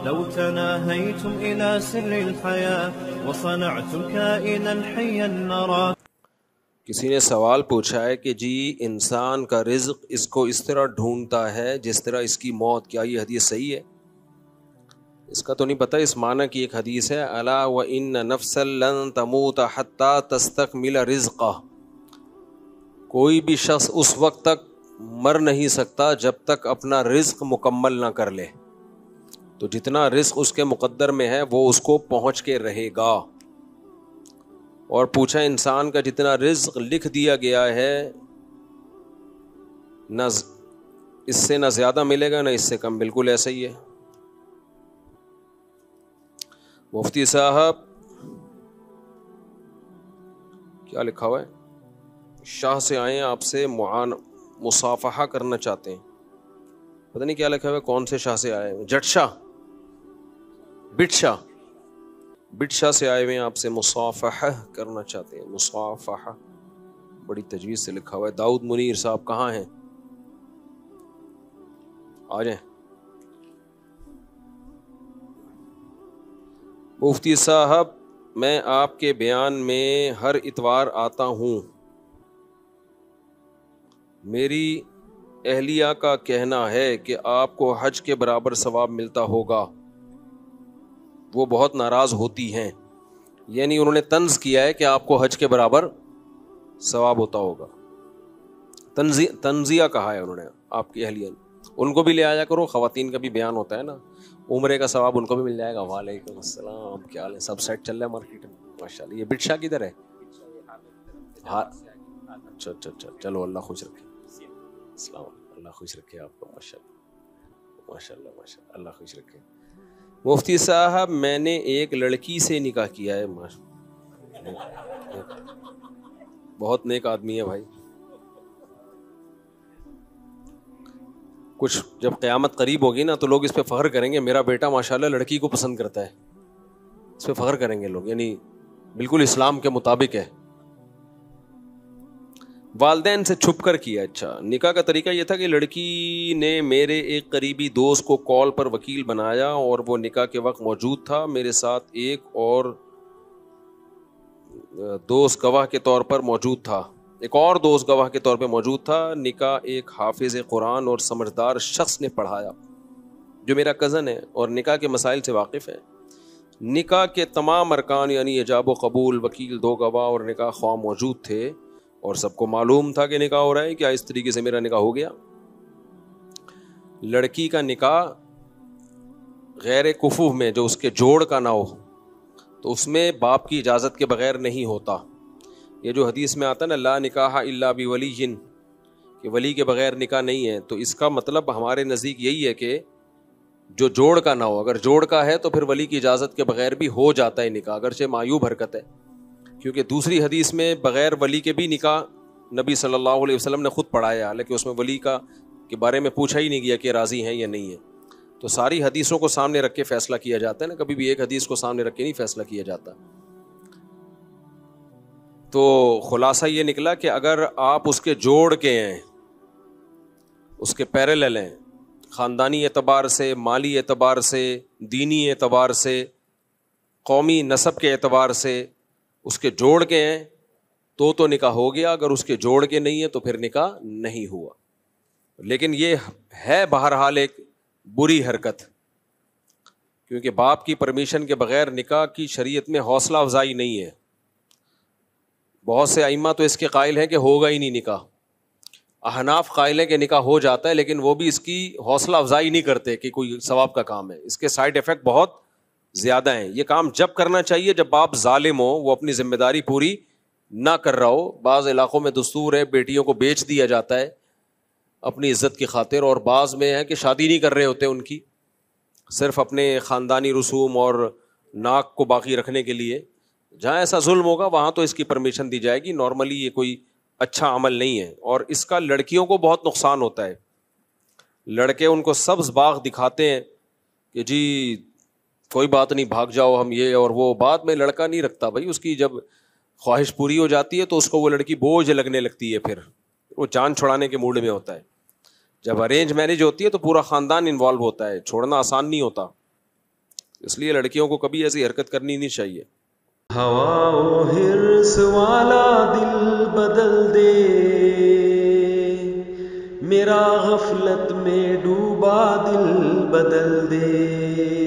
لو تناهيتم إلى سر الحياة وصنعتم كائنا حيا نرى. کسی نے سوال پوچھا ہے کہ جی انسان کا رزق اس کو اس طرح ڈھونڈتا ہے جس طرح اس کی موت، کیا یہ حدیث صحیح ہے؟ اس کا تو نہیں پتہ، اس معنی کی ایک حدیث ہے، الا وان نفسا لن تموت حتی تستکمل رزقہ، کوئی بھی شخص اس وقت تک مر نہیں سکتا جب تک اپنا رزق مکمل نہ کر لے. تو جتنا رزق اس کے مقدر میں ہے وہ اس کو پہنچ کے رہے گا. اور پوچھا انسان کا جتنا رزق لکھ دیا گیا ہے نہ اس سے نہ زیادہ ملے گا نہ اس سے کم، بالکل ایسا ہی ہے. مفتی صاحب کیا لکھا ہوا ہے؟ شاہ سے آئے ہیں، آپ سے مصافحہ کرنا چاہتے ہیں. پتہ نہیں کیا لکھا ہوا ہے، کون سے شاہ سے آئے ہیں؟ جٹ شاہ، بٹ شاہ سے آئے ہوئے ہیں، آپ سے مصافحہ کرنا چاہتے ہیں. مصافحہ بڑی تجویز سے لکھا ہوا ہے. داؤد منیر صاحب کہاں ہیں؟ آ جائیں. مفتی صاحب میں آپ کے بیان میں ہر اتوار آتا ہوں، میری اہلیہ کا کہنا ہے کہ آپ کو حج کے برابر ثواب ملتا ہوگا، وہ بہت ناراض ہوتی ہیں. یعنی انہوں نے طنز کیا ہے کہ آپ کو حج کے برابر ثواب ہوتا ہوگا. تنزیہ کہا ہے انہوں نے آپ کی اہلیہ نے. ان کو بھی لے آیا کرو، خواتین کا بھی بیان ہوتا ہے نا، عمرے کا ثواب ان کو بھی مل جائے گا. وعلیکم السلام، کیا حال ہے؟ سب سیٹ چل رہا ہے مارکیٹ میں ماشاء اللہ. یہ بٹ شاہ کدھر ہے؟ ہاں اچھا، چلو اللہ خوش رکھے. السلام علیکم، اللہ خوش رکھے آپ کو. ماشاء اللہ اللہ خوش رکھے. مفتی صاحب میں نے ایک لڑکی سے نکاح کیا ہے، بہت نیک آدمی ہے بھائی. کچھ جب قیامت قریب ہوگی نا تو لوگ اس پہ فخر کریں گے، میرا بیٹا ماشاءاللہ لڑکی کو پسند کرتا ہے. اس پہ فخر کریں گے لوگ، یعنی بالکل اسلام کے مطابق ہے. والدین سے چھپ کر کیا. اچھا، نکاح کا طریقہ یہ تھا کہ لڑکی نے میرے ایک قریبی دوست کو کال پر وکیل بنایا اور وہ نکاح کے وقت موجود تھا. میرے ساتھ ایک اور دوست گواہ کے طور پر موجود تھا. نکاح ایک حافظ قرآن اور سمجھدار شخص نے پڑھایا جو میرا کزن ہے اور نکاح کے مسائل سے واقف ہے. نکاح کے تمام ارکان یعنی ایجاب و قبول، وکیل، 2 گواہ اور نکاح خواہ موجود تھے اور سب کو معلوم تھا کہ نکاح ہو رہا ہے. کیا اس طریقے سے میرا نکاح ہو گیا؟ لڑکی کا نکاح غیر کفو میں، جو اس کے جوڑ کا نہ ہو، تو اس میں باپ کی اجازت کے بغیر نہیں ہوتا. یہ جو حدیث میں آتا ہے نا لا نکاح الا بولی، کہ ولی کے بغیر نکاح نہیں ہے، تو اس کا مطلب ہمارے نزدیک یہی ہے کہ جو جوڑ کا نہ ہو. اگر جوڑ کا ہے تو پھر ولی کی اجازت کے بغیر بھی ہو جاتا ہے نکاح، اگرچہ معیوب حرکت ہے. کیونکہ دوسری حدیث میں بغیر ولی کے بھی نکاح نبی صلی اللہ علیہ وسلم نے خود پڑھایا، حالانکہ اس میں ولی کا کے بارے میں پوچھا ہی نہیں گیا کہ راضی ہیں یا نہیں ہے. تو ساری حدیثوں کو سامنے رکھ کے فیصلہ کیا جاتا ہے نا، کبھی بھی ایک حدیث کو سامنے رکھ کے نہیں فیصلہ کیا جاتا. تو خلاصہ یہ نکلا کہ اگر آپ اس کے جوڑ کے ہیں، اس کے پیرالل ہیں، خاندانی اعتبار سے، مالی اعتبار سے، دینی اعتبار سے، قومی نسب کے اعتبار سے اس کے جوڑ کے ہیں تو نکاح ہو گیا. اگر اس کے جوڑ کے نہیں ہے تو پھر نکاح نہیں ہوا. لیکن یہ ہے بہرحال ایک بری حرکت، کیونکہ باپ کی پرمیشن کے بغیر نکاح کی شریعت میں حوصلہ افزائی نہیں ہے. بہت سے ائمہ تو اس کے قائل ہیں کہ ہوگا ہی نہیں نکاح. احناف قائل ہیں کہ نکاح ہو جاتا ہے، لیکن وہ بھی اس کی حوصلہ افزائی نہیں کرتے کہ کوئی ثواب کا کام ہے. اس کے سائیڈ ایفیکٹ بہت زیادہ ہیں. یہ کام جب کرنا چاہیے جب باپ ظالم ہو، وہ اپنی ذمہ داری پوری نہ کر رہا ہو. بعض علاقوں میں دستور ہے بیٹیوں کو بیچ دیا جاتا ہے اپنی عزت کی خاطر، اور بعض میں ہے کہ شادی نہیں کر رہے ہوتے ان کی، صرف اپنے خاندانی رسوم اور ناک کو باقی رکھنے کے لیے. جہاں ایسا ظلم ہوگا وہاں تو اس کی پرمیشن دی جائے گی. نارملی یہ کوئی اچھا عمل نہیں ہے، اور اس کا لڑکیوں کو بہت نقصان ہوتا ہے. لڑکے ان کو سبز باغ دکھاتے ہیں کہ جی کوئی بات نہیں، بھاگ جاؤ ہم یہ اور وہ. بعد میں لڑکا نہیں رکھتا بھائی، اس کی جب خواہش پوری ہو جاتی ہے تو اس کو وہ لڑکی بوجھ لگنے لگتی ہے، پھر وہ جان چھڑانے کے موڈ میں ہوتا ہے. جب ارینج میرج ہوتی ہے تو پورا خاندان انوالو ہوتا ہے، چھوڑنا آسان نہیں ہوتا. اس لیے لڑکیوں کو کبھی ایسی حرکت کرنی نہیں چاہیے. ہوا و حرص والا دل بدل دے، میرا غفلت میں ڈوبا دل بدل دے.